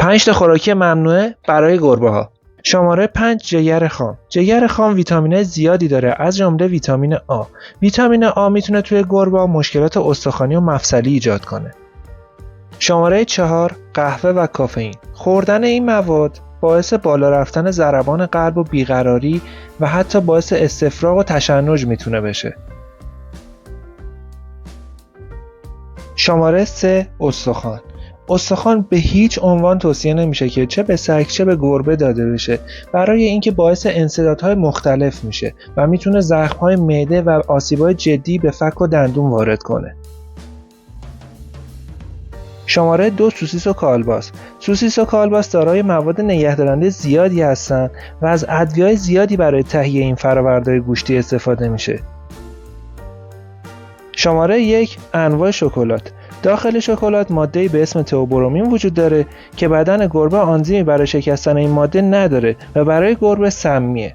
5 تا خوراکی ممنوعه برای گربه‌ها. شماره 5 جگر خام. جگر خام ویتامین زیادی داره، از جمله ویتامین آ. ویتامین آ میتونه توی گربه‌ها مشکلات استخوانی و مفصلی ایجاد کنه. شماره 4 قهوه و کافئین. خوردن این مواد باعث بالا رفتن ضربان قلب و بیقراری و حتی باعث استفراغ و تشنج میتونه بشه. شماره 3 استخوان. استخوان به هیچ عنوان توصیه نمیشه که چه به سگ چه به گربه داده بشه، برای اینکه باعث انسدادهای مختلف میشه و میتونه زخم‌های معده و آسیب‌های جدی به فک و دندون وارد کنه. شماره 2 سوسیس و کالباس. سوسیس و کالباس دارای مواد نگهدارنده زیادی هستن و از ادویه‌های زیادی برای تهیه این فرآوردهای گوشتی استفاده میشه. شماره 1 انواع شکلات. داخل شکلات ماده‌ای به اسم تئوبرومین وجود داره که بدن گربه آنزیمی برای شکستن این ماده نداره و برای گربه سمیه.